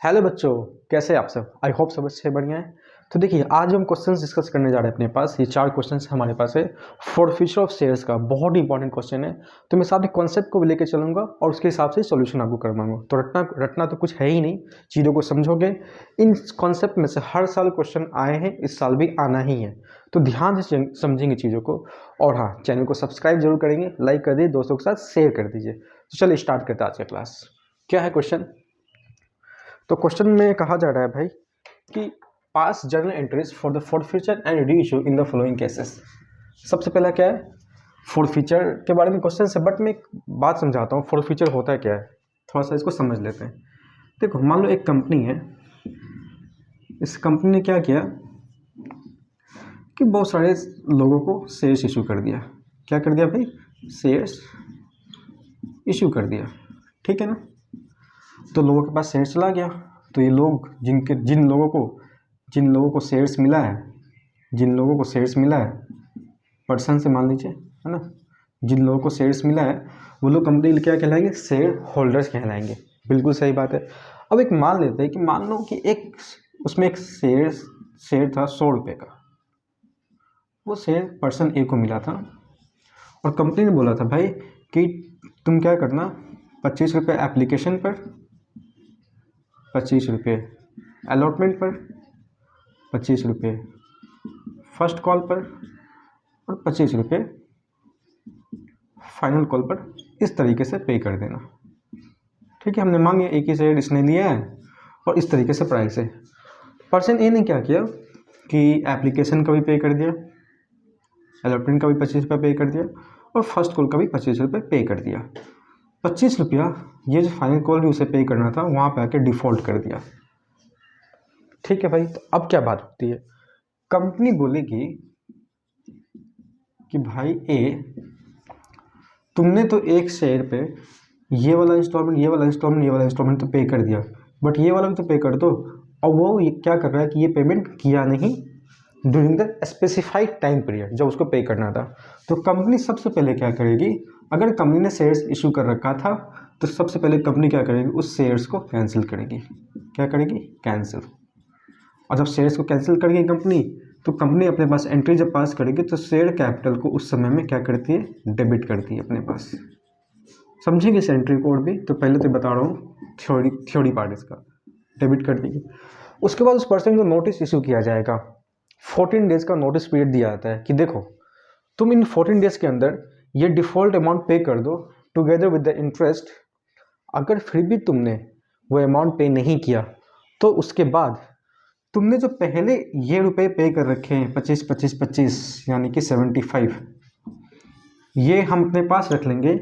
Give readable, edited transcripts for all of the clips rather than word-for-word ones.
Hello बच्चों, कैसे हैं आप सब। आई होप सब अच्छे बढ़िया हैं। तो देखिए, आज हम क्वेश्चंस डिस्कस करने जा रहे हैं अपने पास। ये 4 क्वेश्चंस हमारे पास है फॉर फ्यूचर ऑफ शेयर्स का। बहुत ही इंपॉर्टेंट क्वेश्चन है। तो मैं साथ में कॉन्सेप्ट को भी लेकर चलूंगा और उसके हिसाब से सॉल्यूशन आपको करवाऊंगा। तो रटना रटना तो कुछ है ही नहीं, चीज़ों को समझोगे। इन कॉन्सेप्ट में से हर साल क्वेश्चन आए हैं, इस साल भी आना ही है। तो ध्यान से समझेंगे चीज़ों को। और हाँ, चैनल को सब्सक्राइब जरूर करेंगे, लाइक कर दीजिए, दोस्तों के साथ शेयर कर दीजिए। तो चलिए स्टार्ट करते हैं आज का क्लास। क्या है क्वेश्चन? तो क्वेश्चन में कहा जा रहा है भाई कि pass journal entries for the forfeiture and reissue in the following cases. सबसे पहला क्या है? फॉरफीचर के बारे में क्वेश्चन है, बट मैं एक बात समझाता हूँ। फॉरफीचर होता है क्या है, थोड़ा सा इसको समझ लेते हैं। देखो, मान लो एक कंपनी है। इस कंपनी ने क्या किया कि बहुत सारे लोगों को शेयर्स इशू कर दिया। क्या कर दिया भाई? शेयर्स इशू कर दिया। ठीक है ना? तो लोगों के पास शेयर्स चला गया। तो ये लोग जिन लोगों को शेयर्स मिला है, पर्सन से मान लीजिए, है ना, जिन लोगों को शेयर्स मिला है वो लोग कंपनी क्या कहलाएंगे? शेयर होल्डर्स कहलाएंगे। बिल्कुल सही बात है। अब एक मान लेते हैं कि मान लो कि उसमें एक शेयर था 100 रुपये का। वो शेयर पर्सन ए को मिला था और कंपनी ने बोला था भाई कि तुम क्या करना, 25 रुपये एप्लीकेशन पर, 25 रुपये अलॉटमेंट पर, 25 रुपये फर्स्ट कॉल पर और 25 रुपये फाइनल कॉल पर, इस तरीके से पे कर देना। ठीक है, हमने मांगे, एक ही शेयर इसने लिया है और इस तरीके से प्राइस है। पर्सन ए ने क्या किया कि एप्लीकेशन का भी पे कर दिया, अलॉटमेंट का भी 25 रुपये पे कर दिया और फर्स्ट कॉल का भी 25 रुपये पे कर दिया। 25 रुपया ये जो फाइनल कॉल भी उसे पे करना था, वहाँ पे आके डिफ़ॉल्ट कर दिया। ठीक है भाई, तो अब क्या बात होती है? कंपनी बोलेगी कि भाई ए, तुमने तो एक शेयर पे ये वाला इंस्टॉलमेंट तो पे कर दिया, बट ये वाला भी तो पे कर दो। और वो ये क्या कर रहा है कि ये पेमेंट किया नहीं during the specified time period जब उसको पे करना था। तो कंपनी सबसे पहले क्या करेगी? अगर कंपनी ने शेयर्स इशू कर रखा था तो सबसे पहले कंपनी क्या करेगी? उस शेयर्स को कैंसिल करेगी। क्या करेगी? कैंसिल। और जब शेयर्स को कैंसिल करेगी कंपनी, तो कंपनी अपने पास एंट्री जब पास करेगी तो शेयर कैपिटल को उस समय में क्या करती है? डेबिट करती है अपने पास। समझेंगे इस एंट्री कोड भी? तो पहले तो बता रहा हूँ थ्योरी पार्ट इसका। डेबिट कर देगी। उसके बाद उस पर्सन को नोटिस इशू किया जाएगा। 14 डेज का नोटिस पीरियड दिया जाता है कि देखो, तुम इन 14 डेज के अंदर ये डिफ़ॉल्ट अमाउंट पे कर दो टुगेदर विद द इंटरेस्ट। अगर फिर भी तुमने वो अमाउंट पे नहीं किया तो उसके बाद तुमने जो पहले ये रुपए पे कर रखे हैं 25 25 25 यानी कि 75, ये हम अपने पास रख लेंगे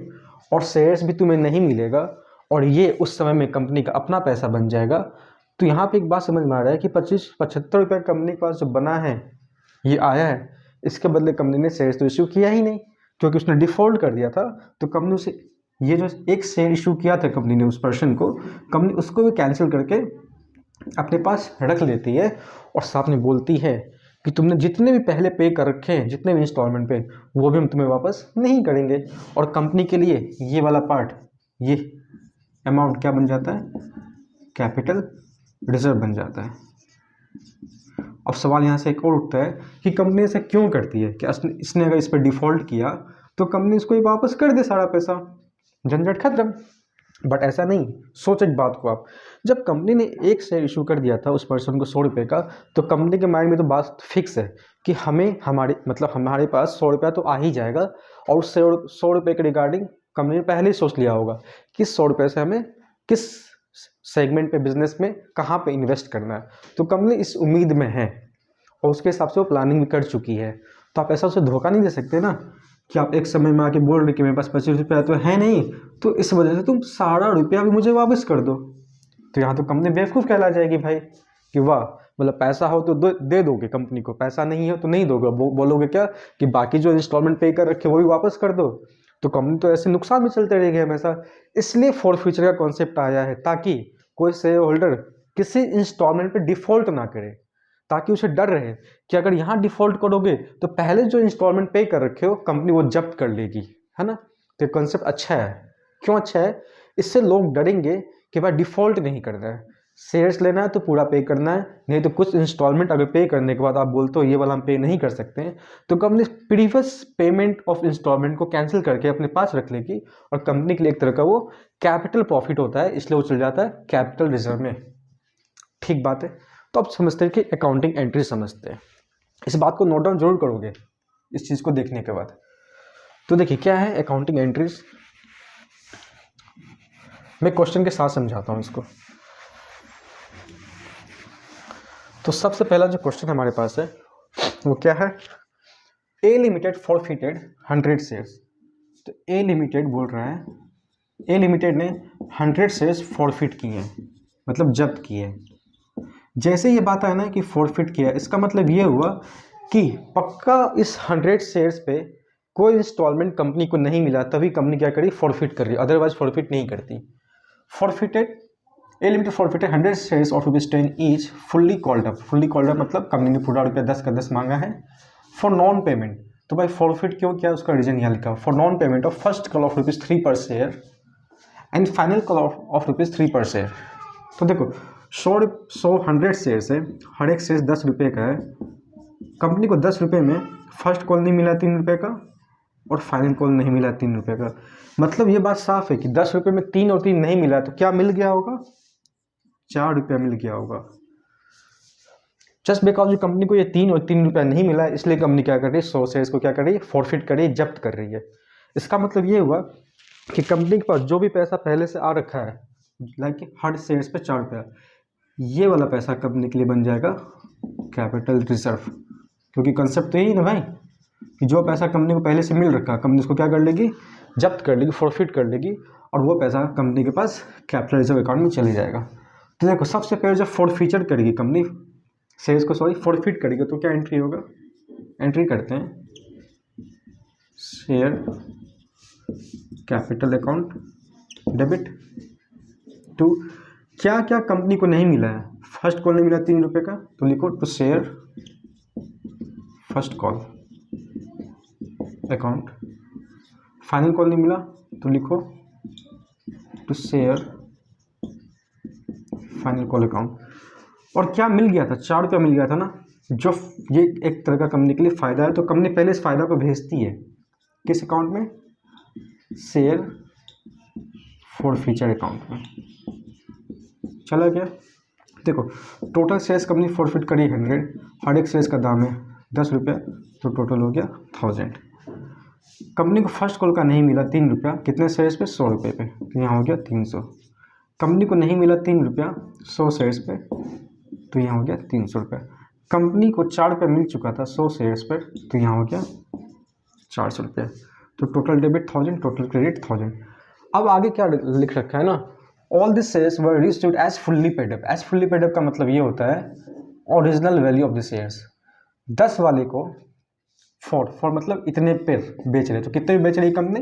और शेयर्स भी तुम्हें नहीं मिलेगा और ये उस समय में कंपनी का अपना पैसा बन जाएगा। तो यहाँ पे एक बात समझ में आ रहा है कि 75 रुपये कंपनी के पास जो बना है, ये आया है, इसके बदले कंपनी ने शेयर्स तो इशू किया ही नहीं क्योंकि उसने डिफ़ॉल्ट कर दिया था। तो कंपनी उसे ये जो एक शेयर इशू किया था कंपनी ने उस पर्सन को, कंपनी उसको भी कैंसिल करके अपने पास रख लेती है और साथ में बोलती है कि तुमने जितने भी पहले पे कर रखे हैं, जितने भी इंस्टॉलमेंट पे, वो भी हम तुम्हें वापस नहीं करेंगे। और कंपनी के लिए ये वाला पार्ट, ये अमाउंट क्या बन जाता है? कैपिटल रिजर्व बन जाता है। अब सवाल यहाँ से एक और उठता है कि कंपनी ऐसा क्यों करती है कि इसने अगर इस पर डिफ़ॉल्ट किया तो कंपनी इसको ही वापस कर दे सारा पैसा, झंझट खत्म। बट ऐसा नहीं। सोच एक बात को आप, जब कंपनी ने एक शेयर इशू कर दिया था उस पर्सन को 100 रुपये का, तो कंपनी के माइंड में तो बात फिक्स है कि हमारे पास 100 रुपया तो आ ही जाएगा। और उस 100 रुपये के रिगार्डिंग कंपनी ने पहले ही सोच लिया होगा कि 100 रुपये से हमें किस सेगमेंट पे, बिजनेस में कहाँ पे इन्वेस्ट करना है। तो कंपनी इस उम्मीद में है और उसके हिसाब से वो प्लानिंग भी कर चुकी है। तो आप ऐसा उसे धोखा नहीं दे सकते ना कि आप एक समय में आके बोल रहे कि मेरे पास 25 रुपया तो है नहीं, तो इस वजह से तुम सारा रुपया भी मुझे वापस कर दो। तो यहाँ तो कंपनी बेवकूफ़ कहला जाएगी भाई कि वाह, मतलब पैसा हो तो दे दोगे कंपनी को, पैसा नहीं हो तो नहीं दोगे। बोलोगे क्या कि बाकी जो इंस्टॉलमेंट पे कर रखे वो भी वापस कर दो। तो कंपनी तो ऐसे नुकसान में चलते रहेगी हमेशा। इसलिए फॉर फ्यूचर का कॉन्सेप्ट आया है ताकि कोई शेयर होल्डर किसी इंस्टॉलमेंट पे डिफ़ॉल्ट ना करे, ताकि उसे डर रहे कि अगर यहाँ डिफ़ॉल्ट करोगे तो पहले जो इंस्टॉलमेंट पे कर रखे हो कंपनी वो जब्त कर लेगी, है ना। तो कॉन्सेप्ट अच्छा है। क्यों अच्छा है? इससे लोग डरेंगे कि भाई डिफ़ॉल्ट नहीं करना है। शेयर्स लेना है तो पूरा पे करना है, नहीं तो कुछ इंस्टॉलमेंट अगर पे करने के बाद आप बोलते हो ये वाला हम पे नहीं कर सकते हैं, तो company previous payment of instalment को कैंसिल करके अपने पास रख लेगी और कंपनी के लिए एक तरह का वो कैपिटल प्रॉफिट होता है, इसलिए वो चल जाता है कैपिटल रिजर्व में। ठीक बात है। तो अब समझते हैं कि अकाउंटिंग एंट्री समझते हैं। इस बात को नोट डाउन जरूर करोगे इस चीज़ को देखने के बाद। तो देखिए क्या है अकाउंटिंग एंट्रीज, मैं क्वेश्चन के साथ समझाता हूँ इसको। तो सबसे पहला जो क्वेश्चन हमारे पास है वो क्या है, ए लिमिटेड फॉरफिटेड 100 शेयर्स। तो ए लिमिटेड बोल रहा है, ए लिमिटेड ने 100 शेयर्स फॉरफिट किए हैं, मतलब जब्त किए। जैसे ये बात है ना कि फॉरफिट किया, इसका मतलब ये हुआ कि पक्का इस 100 शेयर्स पे कोई इंस्टॉलमेंट कंपनी को नहीं मिला, तभी कंपनी क्या करी, फॉरफिट कर रही, अदरवाइज फॉरफिट नहीं करती। Forfeited, A limited forfeited 100 shares of ₹10 each fully called up. Fully called up मतलब कंपनी ने पूरा रुपया 10 का 10 मांगा है फॉर नॉन पेमेंट। तो भाई फॉरफिट क्यों किया, उसका रीजन यहाँ लिखा, for non payment of first call of ₹3 पर share and final call of ₹3 पर शेयर। तो देखो 100 शेयर्स है, हर एक शेयर 10 रुपये का है। कंपनी को 10 रुपये में फर्स्ट कॉल नहीं मिला 3 रुपये का और फाइनल कॉल नहीं मिला 3 रुपये का। मतलब ये बात साफ है कि 10 रुपये में 3 और 3 नहीं मिला तो क्या मिल गया होगा, 4 रुपया मिल गया होगा। जस्ट बिकॉज जो कंपनी को ये 3 और 3 रुपया नहीं मिला, इसलिए कंपनी क्या कर रही है, 100 शेयर्स को क्या कर रही है, फॉरफिट कर रही है, जब्त कर रही है। इसका मतलब ये हुआ कि कंपनी के पास जो भी पैसा पहले से आ रखा है, लाइक हर शेयर्स पे 4 रुपया, ये वाला पैसा कंपनी के लिए बन जाएगा कैपिटल रिजर्व। क्योंकि कंसेप्ट तो यही ना भाई कि जो पैसा कंपनी को पहले से मिल रखा, कंपनी उसको क्या कर लेगी, जब्त कर लेगी, फॉरफिट कर लेगी, और वो पैसा कंपनी के पास कैपिटल रिजर्व अकाउंट में चले जाएगा। तो देखो सबसे पहले जब फॉरफीचर करेगी कंपनी, शेयर्स को फॉरफिट करेगी, तो क्या एंट्री होगा, एंट्री करते हैं share capital account debit to, क्या क्या कंपनी को नहीं मिला है, फर्स्ट कॉल नहीं मिला 3 रुपये का, तो लिखो to share first call account. Final call नहीं मिला तो लिखो to share final call account. और क्या मिल गया था, 4 रुपया मिल गया था ना, जो ये एक तरह का कंपनी के लिए फ़ायदा है। तो कंपनी पहले इस फायदा को भेजती है किस अकाउंट में, शेयर फॉरफीचर अकाउंट में। चला गया। देखो टोटल शेयर्स कंपनी फॉरफिट करी 100, हर एक शेयर्स का दाम है 10 रुपये, तो टोटल हो गया 1000। कंपनी को फर्स्ट कॉल का नहीं मिला 3 रुपया, कितने शेयर्स पे, 100 रुपये पे, तो यहाँ हो गया 300। कंपनी को नहीं मिला 3 रुपया 100 शेयर्स पे, तो यहाँ हो गया 300 रुपये। कंपनी को 4 रुपये मिल चुका था 100 शेयर्स पर, तो यहाँ हो गया 400 रुपये। तो टोटल डेबिट 1000, टोटल क्रेडिट 1000। अब आगे क्या लिख रखा है ना, all this shares were received as fully paid up. As fully paid up का मतलब ये होता है original value of the shares. 10 वाले को फॉर मतलब इतने पे बेच रहे, तो कितने में बेच रही है company,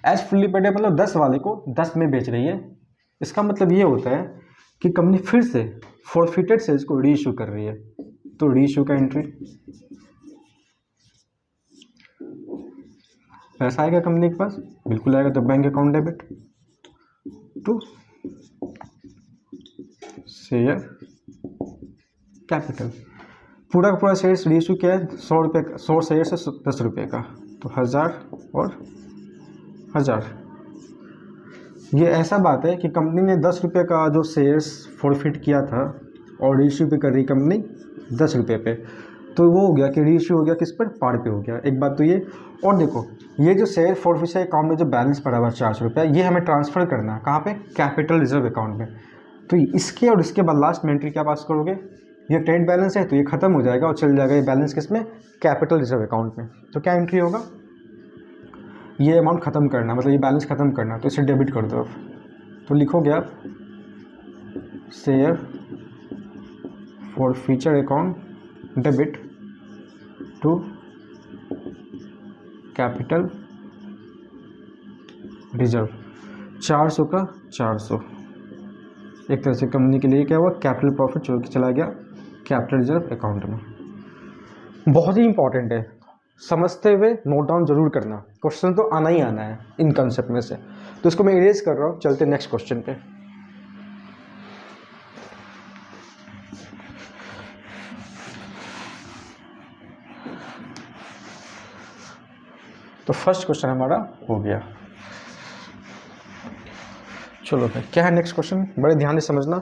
as fully paid up मतलब 10 वाले को 10 में बेच रही है। इसका मतलब ये होता है कि कंपनी फिर से फॉरफिटेड शेयर्स को रीइश्यू कर रही है, तो रीइश्यू का एंट्री, पैसा आएगा कंपनी के पास, बिल्कुल आएगा, तो bank account debit to share capital. पूरा का पूरा शेयर्स रीइश्यू किया है 100 रुपये का, 100 शेयर से 10 रुपये का, तो 1000 और 1000। ये ऐसा बात है कि कंपनी ने 10 रुपये का जो शेयर्स फॉरफिट किया था और रीइश्यू पे कर रही कंपनी 10 रुपये पे, तो वो हो गया कि रीइश्यू हो गया किस पर, पार पे हो गया। एक बात तो ये, और देखो ये जो शेयर फॉरफिट अकाउंट में जो बैलेंस पड़ा हुआ 400 रुपया, ये हमें ट्रांसफ़र करना है कहाँ पे, कैपिटल रिजर्व अकाउंट में। तो इसके और इसके बाद लास्ट में एंट्री क्या पास करोगे, ये ट्रेड बैलेंस है तो ये खत्म हो जाएगा और चल जाएगा ये बैलेंस किस में, कैपिटल रिजर्व अकाउंट में। तो क्या एंट्री होगा, ये अमाउंट ख़त्म करना, मतलब ये बैलेंस ख़त्म करना, तो इसे डेबिट कर दो। तो लिखोगे आप share forfeiture account debit to capital reserve. 400 का 400, एक तरह से कंपनी के लिए क्या हुआ, कैपिटल प्रॉफिट जो कि चला गया कैपिटल रिजर्व अकाउंट में। बहुत ही इंपॉर्टेंट है, समझते हुए नोट डाउन जरूर करना, क्वेश्चन तो आना ही आना है इन कंसेप्ट में से। तो इसको मैं इरेज कर रहा हूँ, चलते नेक्स्ट क्वेश्चन पे। तो फर्स्ट क्वेश्चन हमारा हो गया। चलो भाई क्या है नेक्स्ट क्वेश्चन, बड़े ध्यान से समझना।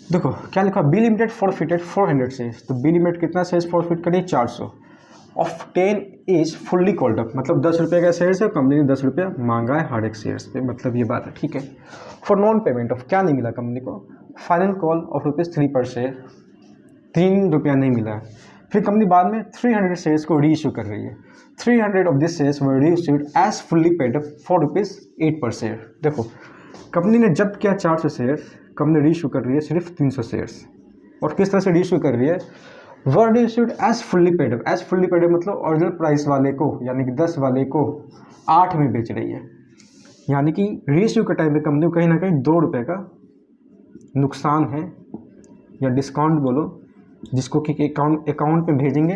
देखो क्या लिखा, बी लिमिटेड फॉरफिटेड 400 शेयर्स। तो बी लिमिटेड कितना शेयर्स फॉरफिट करिए, 400 of 10 is fully called up, मतलब 10 रुपये का शेयर्स है, कंपनी ने 10 रुपया मांगा है हर एक शेयर्स पे, मतलब ये बात है, ठीक है। फॉर नॉन पेमेंट ऑफ, क्या नहीं मिला कंपनी को, फाइनल कॉल ऑफ ₹3 पर शेयर, 3 रुपया नहीं मिला है। फिर कंपनी बाद में 300 शेयर्स को री इशू कर रही है। 300 of this shares were reissued as fully paid up ₹4 पर शेयर। देखो कंपनी ने जब किया 400 शेयर्स, कंपनी री इशू कर रही है सिर्फ 300 शेयर्स। और किस तरह से री इशू कर रही है, were reissued as fully paid up. As fully paid up मतलब ओरिजिनल प्राइस वाले को, यानी कि 10 वाले को 8 में बेच रही है। यानी कि री इशू के टाइम पे कंपनी को कहीं ना कहीं 2 रुपये का नुकसान है, या डिस्काउंट बोलो, जिसको कि अकाउंट पे भेजेंगे,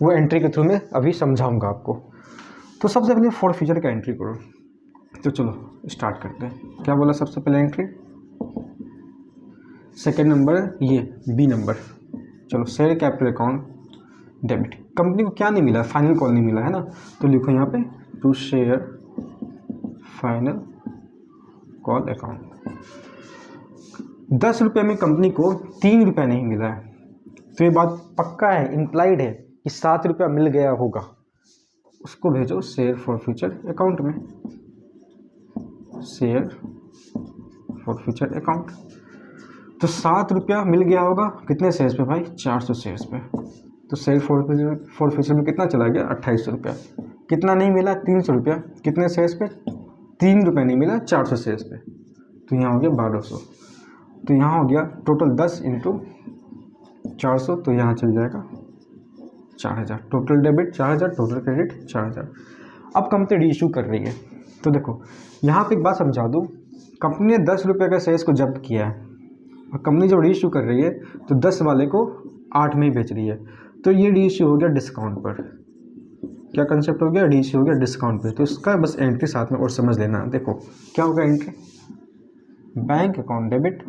वो एंट्री के थ्रू में अभी समझाऊंगा आपको। तो सबसे पहले फॉर फ्यूचर का एंट्री करो। तो चलो स्टार्ट करते हैं। क्या बोला सबसे पहले एंट्री, सेकेंड नंबर ये बी नंबर। चलो share capital account debit. Company को क्या नहीं मिला, फाइनल कॉल नहीं मिला है ना, तो लिखो यहाँ पे to share final call account. 10 रुपये में कंपनी को 3 रुपया नहीं मिला है, तो ये बात पक्का है, इम्प्लाइड है कि 7 रुपया मिल गया होगा। उसको भेजो शेयर फॉर फ्यूचर अकाउंट में, शेयर फॉर फ्यूचर अकाउंट। तो 7 रुपया मिल गया होगा कितने शेयर्स पे भाई, 400 शेयर्स पे। तो शेयर फॉर फ्यूचर में कितना चला गया, 2800 रुपया। कितना नहीं मिला, 300 रुपया। कितने शेयर्स पे, 3 रुपया नहीं मिला 400 शेयर्स पे। तो यहाँ हो गया 1200। तो यहाँ हो गया टोटल 10 इंटू 400, तो यहाँ चल जाएगा 4000। Total debit 4000, total credit 4000। अब कंपनी री इशू कर रही है, तो देखो यहाँ पे एक बात समझा दूँ, कंपनी ने 10 रुपये का शेयर्स को जब्त किया है, और कंपनी जब री इशू कर रही है तो 10 वाले को 8 में ही बेच रही है। तो ये री इशू हो गया डिस्काउंट पर। क्या कंसेप्ट हो गया, री इशू हो गया डिस्काउंट पे। तो इसका बस एंट्री साथ में और समझ लेना। देखो क्या होगा एंट्री, बैंक अकाउंट डेबिट,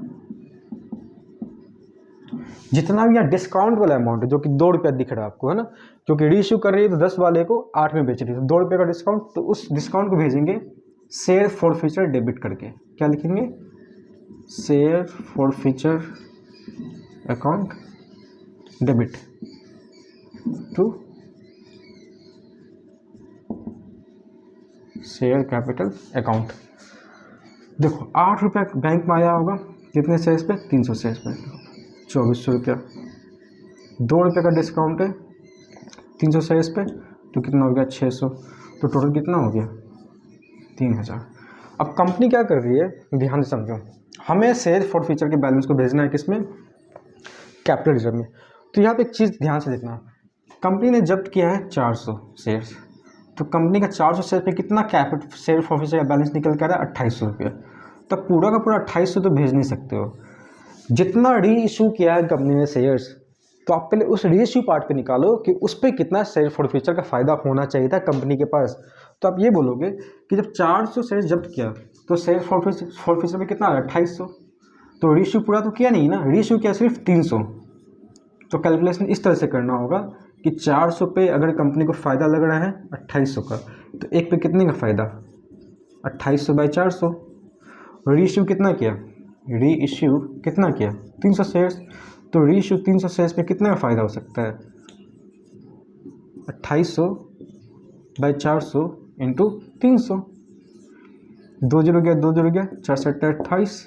जितना भी यहाँ डिस्काउंट वाला अमाउंट है जो कि 2 रुपया दिख रहा है आपको, है ना, क्योंकि री इशू कर रही है तो 10 वाले को 8 में बेच रही है, तो 2 रुपये का डिस्काउंट। तो उस डिस्काउंट को भेजेंगे शेयर फॉर फ्यूचर डेबिट करके। क्या लिखेंगे, share forfeiture account debit to share capital account. देखो 8 रुपया बैंक में आया होगा, कितने शेयर्स पे, 300 शेयर्स पे, 2400 रुपया। 2 रुपये का डिस्काउंट है 300 शेयर्स पे, तो कितना हो गया 600। तो टोटल कितना हो गया 3000। अब कंपनी क्या कर रही है, ध्यान से समझो, हमें शेयर फॉर फ्यूचर के बैलेंस को भेजना है किसमें, कैपिटल रिजर्व में। तो यहाँ पे एक चीज़ ध्यान से देखना, कंपनी ने जब्त किया है 400 शेयर्स, तो कंपनी का 400 शेयर पे कितना कैपिटल शेयर फॉर फ्यूचर का बैलेंस निकल कर रहा है, 2800 रुपया। तो पूरा का पूरा 2800 तो भेज नहीं सकते हो। जितना री इशू किया है कंपनी ने शेयर्स, तो आप पहले उस री इशू पार्ट पे निकालो कि उस पर कितना शेयर फॉर फ्यूचर का फ़ायदा होना चाहिए था कंपनी के पास। तो आप ये बोलोगे कि जब 400 शेयर जब्त किया तो शेयर फॉर फ्यूचर में कितना आ रहा है, 2800। तो री इशू पूरा तो किया नहीं ना, री इशू किया सिर्फ 300। तो कैलकुलेशन इस तरह से करना होगा कि 400 पे अगर कंपनी को फ़ायदा लग रहा है 2800 का, तो एक पे कितने का फ़ायदा, 2800 बाई 400। री इशू कितना किया, री इशू कितना किया, 300 शेयर्स। तो री इशू 300 शेयर्स पे कितना का फ़ायदा हो सकता है, 2800 बाई 400 इंटू 300। 2 जीरो गया, 2 जीरो गया, 4 से 28,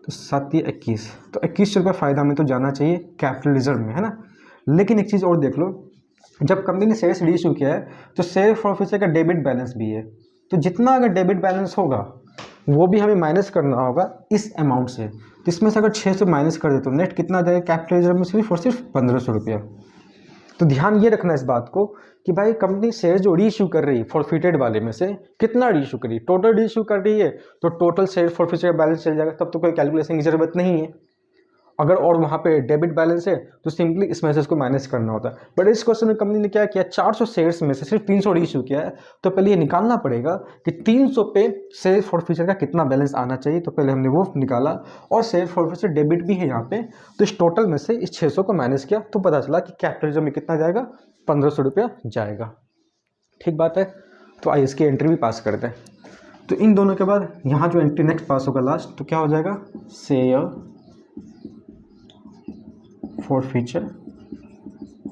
तो 7 या 21। तो 2100 रुपये फ़ायदा में तो जाना चाहिए कैपिटल रिजर्व में, है ना। लेकिन एक चीज़ और देख लो, जब कंपनी ने शेयर्स री इशू किया है तो शेयर फॉर फ्यूचर का डेबिट बैलेंस भी है। तो जितना अगर डेबिट बैलेंस होगा वो भी हमें माइनस करना होगा इस अमाउंट से। तो इसमें से अगर 600 माइनस कर दे तो नेट कितना आ जाएगा कैपिटल रिजर्व में, सिर्फ और सिर्फ 1500 रुपया। तो ध्यान ये रखना इस बात को कि भाई कंपनी शेयर जो री इशू कर रही है फॉरफिटेड वाले में से कितना री इशू कर रही है, टोटल री इशू कर रही है, तो total share for future balance चल जाएगा, तब तो कोई कैलकुलेशन की जरूरत नहीं है। अगर और वहाँ पे डेबिट बैलेंस है तो सिंपली इसमें से इसको माइनस करना होता है। बट इस क्वेश्चन में कंपनी ने क्या किया, 400 शेयर्स में से सिर्फ 300 री इशू किया है, तो पहले ये निकालना पड़ेगा कि 300 पे शेयर फॉर फ्यूचर का कितना बैलेंस आना चाहिए। तो पहले हमने वो निकाला, और शेयर फॉर फ्यूचर डेबिट भी है यहाँ पे, तो इस टोटल में से इस 600 को माइनस किया तो पता चला कि कैपिटल में कितना जाएगा, 1500 रुपया जाएगा। ठीक बात है। तो आइए इसकी एंट्री भी पास करते हैं। तो इन दोनों के बाद यहाँ जो एंट्री नेक्स्ट पास होगा लास्ट, तो क्या हो जाएगा, share forfeiture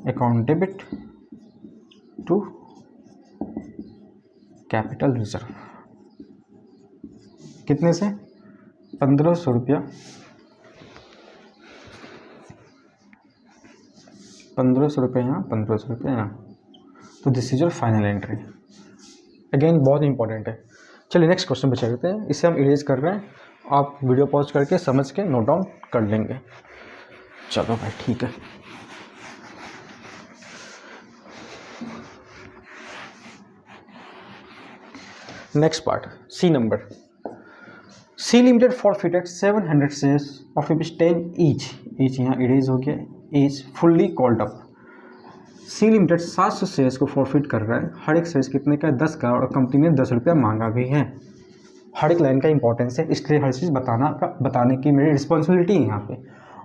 account debit to capital reserve. कितने से, 1500 रुपया, 1500 रुपये यहाँ, 1500 रुपये यहाँ। तो this is your final entry. Again बहुत इंपॉर्टेंट है। चलिए नेक्स्ट क्वेश्चन पे चलते हैं। इसे हम इरेज कर रहे हैं, आप वीडियो पॉज करके समझ के नोट डाउन कर लेंगे। चलो भाई ठीक है। Next part, C number. C limited forfeited 700 shares of ₹10 each. Each यहाँ इरेज हो गया, each fully called up. C limited 700 shares को फॉरफिट कर रहा है। हर एक शेयर्स कितने का है, 10 का, और कंपनी ने 10 रुपया मांगा भी है। हर एक लाइन का इंपॉर्टेंस है, इसलिए हर चीज़ बताने की मेरी रिस्पॉन्सिबिलिटी है यहाँ पे।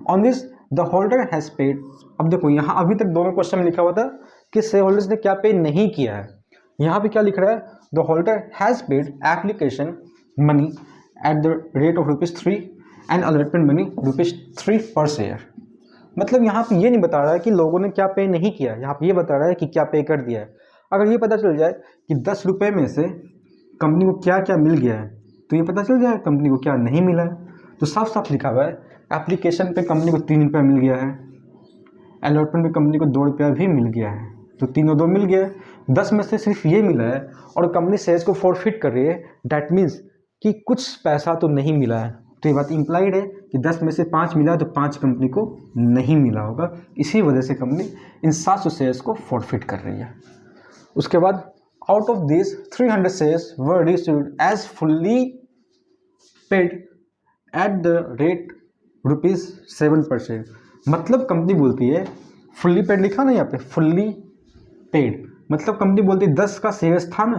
On this the holder has paid. अब देखो यहाँ अभी तक दोनों क्वेश्चन में लिखा हुआ था कि शेयर होल्डर्स ने क्या पे नहीं किया है। यहाँ पे क्या लिख रहा है, the holder has paid application money at the rate of ₹3 and allotment money ₹3 पर शेयर। मतलब यहाँ पे ये नहीं बता रहा है कि लोगों ने क्या पे नहीं किया, यहाँ पे ये बता रहा है कि क्या पे कर दिया है। अगर ये पता चल जाए कि 10 रुपये में से कंपनी को क्या क्या मिल गया है, तो ये पता चल जाए कंपनी को क्या नहीं मिला है। तो साफ साफ लिखा हुआ है, एप्लीकेशन पे कंपनी को 3 रुपया मिल गया है, अलॉटमेंट पे कंपनी को 2 रुपया भी मिल गया है, तो 3 और 2 मिल गया है। 10 में से सिर्फ ये मिला है और कंपनी शेयर्स को फॉरफिट कर रही है, डैट मीन्स कि कुछ पैसा तो नहीं मिला है। तो ये बात इंप्लाइड है कि 10 में से 5 मिला तो 5 कंपनी को नहीं मिला होगा। इसी वजह से कंपनी इन 700 शेयर्स को फॉरफिट कर रही है। उसके बाद out of this 300 shares were received as fully paid at the rate ₹7 पर शेयर। मतलब कंपनी बोलती है, फुल्ली पेड लिखा ना यहाँ पे, फुल्ली पेड मतलब कंपनी बोलती है 10 का शेयर्स था ना,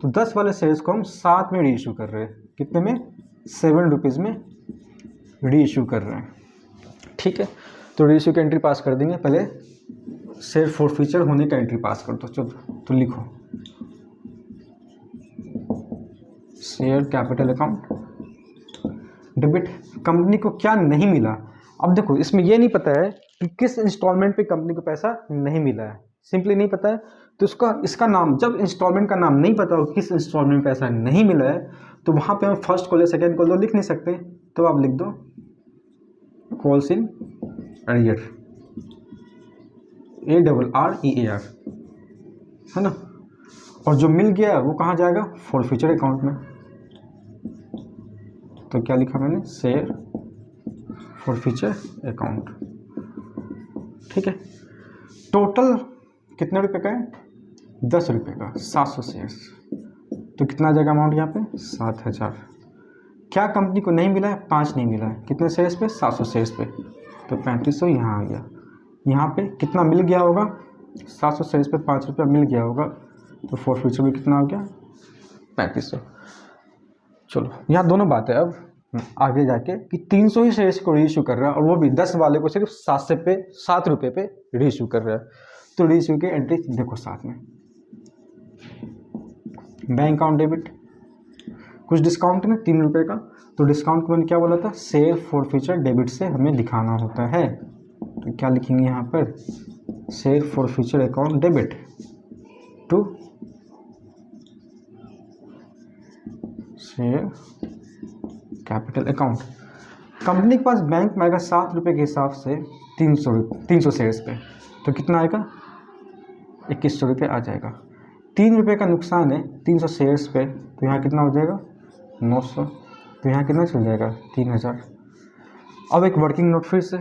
तो 10 वाले शेयर्स को हम 7 में री इशू कर रहे हैं। कितने में, ₹7 में री इशू कर रहे हैं। ठीक है, तो री इशू की एंट्री पास कर देंगे। पहले शेयर फॉरफीचर होने का एंट्री पास कर दो। चलो तो लिखो, share capital account debit. Company को क्या नहीं मिला। अब देखो इसमें ये नहीं पता है कि किस इंस्टॉलमेंट पे कंपनी को पैसा नहीं मिला है, सिंपली नहीं पता है। तो इसका नाम, जब इंस्टॉलमेंट का नाम नहीं पता हो किस इंस्टॉलमेंट में पैसा नहीं मिला है, तो वहाँ पे हम फर्स्ट कॉल या सेकेंड कॉल तो लिख नहीं सकते। तो आप लिख दो कॉल्स इन अरियर, ARREAR, है ना। और जो मिल गया वो कहाँ जाएगा, फॉरफीचर अकाउंट में। तो क्या लिखा मैंने, शेयर फॉरफीचर अकाउंट। ठीक है, टोटल कितने रुपए का है, 10 रुपये का, 700 शेयर्स। तो कितना आ जाएगा अमाउंट यहाँ पे, 7000। क्या कंपनी को नहीं मिला है, 5 नहीं मिला है। कितने शेयर्स पे, 700 शेयर्स पे, तो 3500 यहाँ आ गया। यहाँ पे कितना मिल गया होगा, 700 शेयर्स पे 5 रुपया मिल गया होगा, तो फॉरफीचर में कितना हो गया, 3500। चलो यहाँ दोनों बातें अब आगे जाके कि 300 ही शेयर्स को रीइशू कर रहा है, और वो भी 10 वाले को सिर्फ 7 रुपये पे रीइशू कर रहा है। तो रीइशू की एंट्री देखो साथ में, बैंक अकाउंट डेबिट, कुछ डिस्काउंट है ना 3 रुपये का, तो डिस्काउंट को मैंने क्या बोला था, शेयर फॉरफीचर डेबिट से हमें दिखाना होता है। तो क्या लिखेंगे यहाँ पर, share forfeiture account debit to share capital account. Company के पास बैंक में आएगा 7 रुपये के हिसाब से 300 शेयर्स पे, तो कितना आएगा, 2100 रुपये आ जाएगा। 3 रुपये का नुकसान है 300 शेयर्स पे, तो यहाँ कितना हो जाएगा, 900। तो यहाँ कितना चल जाएगा, 3000। अब एक वर्किंग नोट फिर से,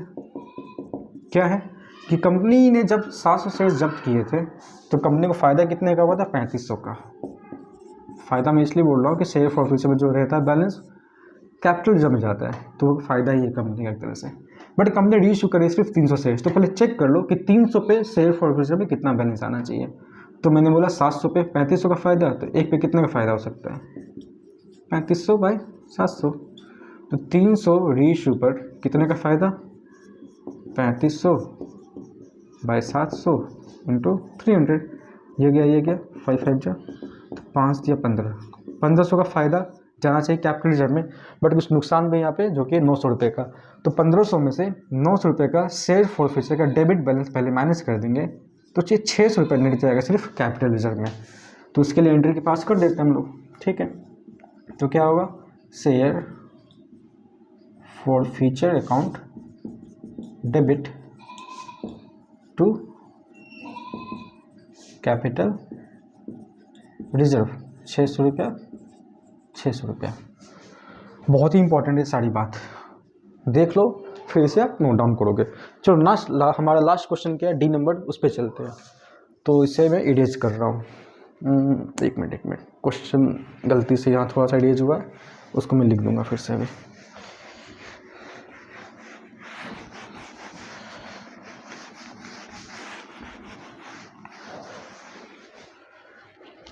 क्या है कि कंपनी ने जब 700 शेयर्स जब्त किए थे, तो कंपनी को फ़ायदा कितने का हुआ था, 3500 का। फ़ायदा मैं इसलिए बोल रहा हूँ कि शेयर फॉरफीचर में जो रहता है बैलेंस, कैपिटल जम जाता है, तो फ़ायदा ही है कंपनी का एक तरह से। बट कंपनी री इशू करी सिर्फ 300 शेयर्स, तो पहले चेक कर लो कि 300 पे शेयर फॉरफीचर में कितना बैलेंस आना चाहिए। तो मैंने बोला 700 पे 3500 का फ़ायदा, तो एक पे कितने का फ़ायदा हो सकता है, 3500 बाई 700। तो 300 री इशू पर कितने का फ़ायदा, 3500 बाई 700 इंटू 300। ये गया 5 5 जा, तो 5 दिया 15, 1500 का फ़ायदा जाना चाहिए कैपिटल रिजर्व में, बट कुछ नुकसान भी यहाँ पे जो कि 900 रुपये का। तो 1500 में से 900 रुपये का शेयर फॉरफिचर का डेबिट बैलेंस पहले माइनस कर देंगे, तो 600 रुपये नेट जाएगा सिर्फ कैपिटल रिजर्व में। तो उसके लिए एंट्री के पास कर देते हैं हम लोग, ठीक है। तो क्या होगा, share forfeiture account debit to capital reserve 600 रुपया, 600 रुपया। बहुत ही इंपॉर्टेंट है सारी बात, देख लो फिर से आप नोट डाउन करोगे। चलो हमारा लास्ट क्वेश्चन क्या है, डी नंबर, उस पर चलते हैं। तो इसे मैं इरेज कर रहा हूँ, एक मिनट क्वेश्चन गलती से यहाँ थोड़ा सा इरेज हुआ है, उसको मैं लिख दूंगा फिर से अभी।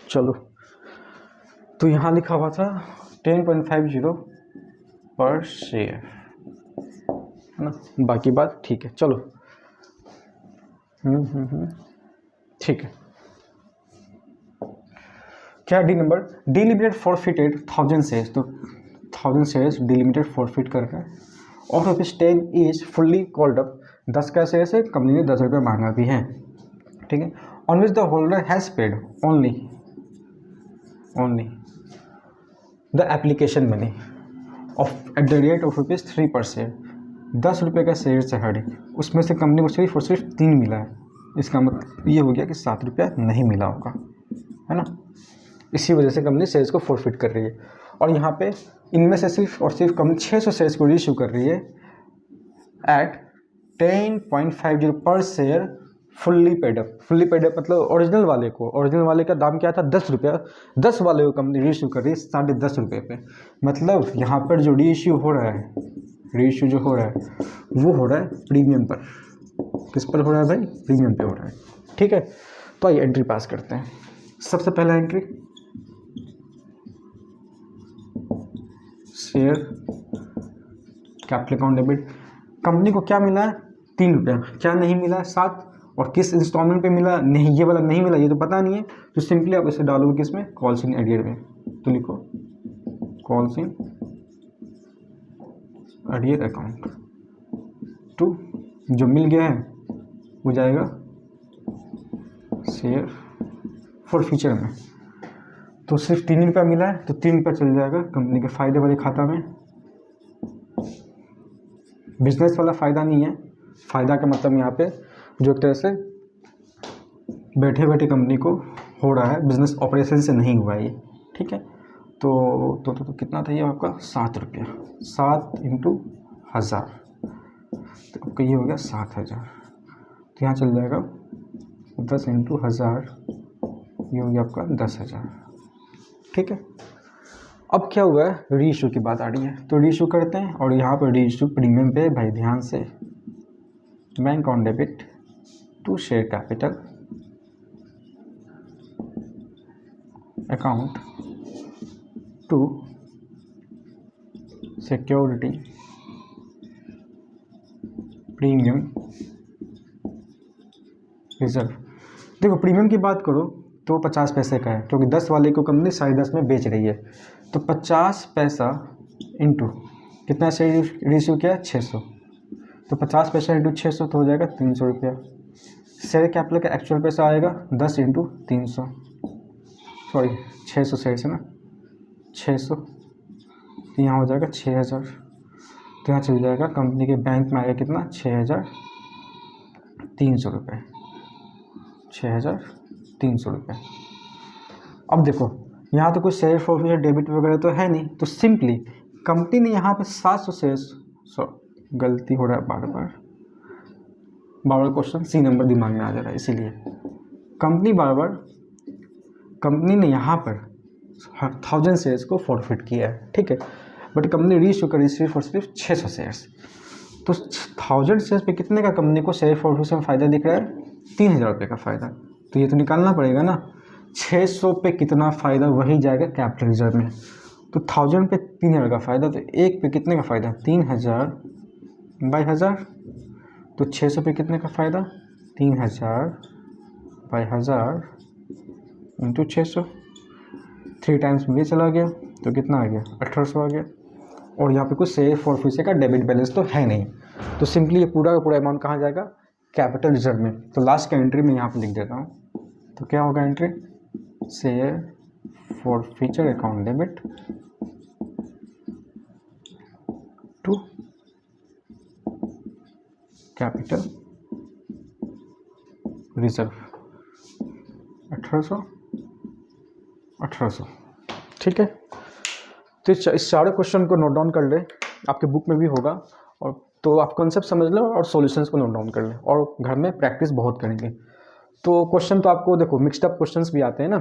चलो, तो यहाँ लिखा हुआ था 10.50 पर शेयर, है ना, बाकी बात ठीक है। चलो ठीक है। क्या D number, D limited forfeited 1000 shares, तो 1000 शेयर्स डी लिमिटेड फॉरफिट कर रहा है, और rupees 10 is fully called up, 10 का शेयर से कंपनी ने 10 रुपये मांगा भी है, ठीक है। On which the holder has paid only the application money of eight the rate of rupees 3 पर शेयर, 10 रुपये का शेयर से हर एक, उसमें से कंपनी को सिर्फ और सिर्फ 3 मिला है। इसका मतलब ये हो गया कि 7 रुपया नहीं मिला होगा, है ना। इसी वजह से कंपनी शेयर्स को फॉरफिट कर रही है, और यहाँ पे इनमें से सिर्फ और सिर्फ कंपनी 600 शेयर्स को रीइश्यू कर रही है एट 10.50 पर share, fully paid up. Fully paid up मतलब ओरिजिनल वाले का दाम क्या था, 10 रुपया, 10 वाले को कंपनी रीइश्यू कर रही है 10.5 रुपये पे। मतलब यहाँ पर जो रीइश्यू हो रहा है, वो हो रहा है प्रीमियम पर। किस पर हो रहा है भाई, प्रीमियम पे हो रहा है, ठीक है। तो आइए एंट्री पास करते हैं। सबसे पहला entry, share capital account debit, company को क्या मिला है 3 रुपया, क्या नहीं मिला है 7, और किस इंस्टॉलमेंट पे मिला, नहीं ये वाला नहीं मिला, ये तो पता नहीं है, तो सिंपली आप इसे डालोगे किसमें, कॉल्स इन एरियर में। तो लिखो calls in arrear account to, जो मिल गया है वो जाएगा शेयर फॉरफिचर में। तो सिर्फ 3 रुपया मिला है, तो 3 रुपया चल जाएगा कंपनी के फायदे वाले खाता में। बिजनेस वाला फ़ायदा नहीं है, फ़ायदा का मतलब यहाँ पे जो एक तरह से बैठे बैठे कंपनी को हो रहा है, बिजनेस ऑपरेशन से नहीं हुआ है ये, ठीक है। तो कितना था ये आपका, 7 रुपया, 7 इंटू 1000, तो आपका ये हो गया 7000। तो यहाँ चल जाएगा 10 इंटू 1000, ये हो गया आपका 10,000, ठीक है। अब क्या हुआ है, रीइश्यू की बात आ रही है, तो रीइश्यू करते हैं, और यहाँ पर रीइश्यू प्रीमियम पे भाई ध्यान से, bank on debit to share capital account to security premium reserve. देखो प्रीमियम की बात करो तो 50 पैसे का है, क्योंकि 10 वाले को कंपनी 10.5 में बेच रही है, तो 50 पैसा इंटू कितना से रीइश्यू किया, 600, तो 50 पैसा इंटू 600 तो हो जाएगा 300 रुपया। शेयर कैपिटल का एक्चुअल पैसा आएगा 10 इंटू 300, सॉरी 600 शेयर से ना, 600, तो यहाँ हो जाएगा 6000, तो यहाँ चल जाएगा कंपनी के बैंक में आएगा कितना, 6300 रुपये, 6300 रुपये। अब देखो यहाँ तो कोई शेयर फॉरफिचर डेबिट वगैरह तो है नहीं, तो सिंपली कंपनी ने यहाँ पे 700 शेयर्स, गलती हो रहा है बार बार क्वेश्चन सी नंबर दिमाग में आ जा रहा है, इसीलिए कंपनी ने यहाँ पर 1000 शेयर्स को फॉरफिट किया है, ठीक है, बट कंपनी रीइश्यू करी सिर्फ और सिर्फ 600 शेयर्स। तो 1000 शेयर्स पे कितने का कंपनी को शेयर फॉरफिचर में फ़ायदा दिख रहा है, 3000 रुपये का फ़ायदा। तो ये तो निकालना पड़ेगा ना, 600 पे कितना फ़ायदा, वही जाएगा कैपिटल रिजर्व में। तो 1000 पे 3000 का फ़ायदा, तो एक पे कितने का फ़ायदा, 3000 बाई 1000, तो 600 पे कितने का फ़ायदा, 3000 बाई 1000 इंटू 600, 3 टाइम्स में ये चला गया तो कितना आ गया 1800 आ गया। और यहाँ पे कुछ शेयर फॉर फ्यूचर का डेबिट बैलेंस तो है नहीं, तो सिंपली ये पूरा का पूरा अमाउंट कहाँ जाएगा, कैपिटल रिजर्व में। तो लास्ट का एंट्री मैं यहाँ पे लिख देता हूँ, तो क्या होगा entry, share forfeiture account debit to capital reserve 1800। ठीक है, तो इस सारे क्वेश्चन को नोट डाउन कर ले, आपके बुक में भी होगा, और तो आप कॉन्सेप्ट समझ लो और सॉल्यूशंस को नोट डाउन कर ले, और घर में प्रैक्टिस बहुत करेंगे। तो क्वेश्चन तो आपको देखो मिक्सड अप क्वेश्चंस भी आते हैं ना,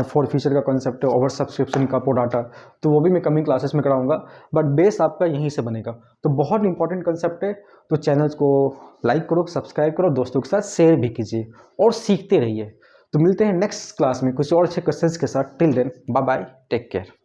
फॉर फ्यूचर का कॉन्सेप्ट, ओवर सब्सक्रिप्शन का प्रोडाटा, तो वो भी मैं कमिंग क्लासेस में कराऊंगा, बट बेस आपका यहीं से बनेगा। तो बहुत इंपॉर्टेंट कंसेप्ट है, तो चैनल्स को लाइक करो, सब्सक्राइब करो, दोस्तों के साथ शेयर भी कीजिए और सीखते रहिए। तो मिलते हैं नेक्स्ट क्लास में कुछ और अच्छे क्वेश्चंस के साथ। Till then bye bye, take care.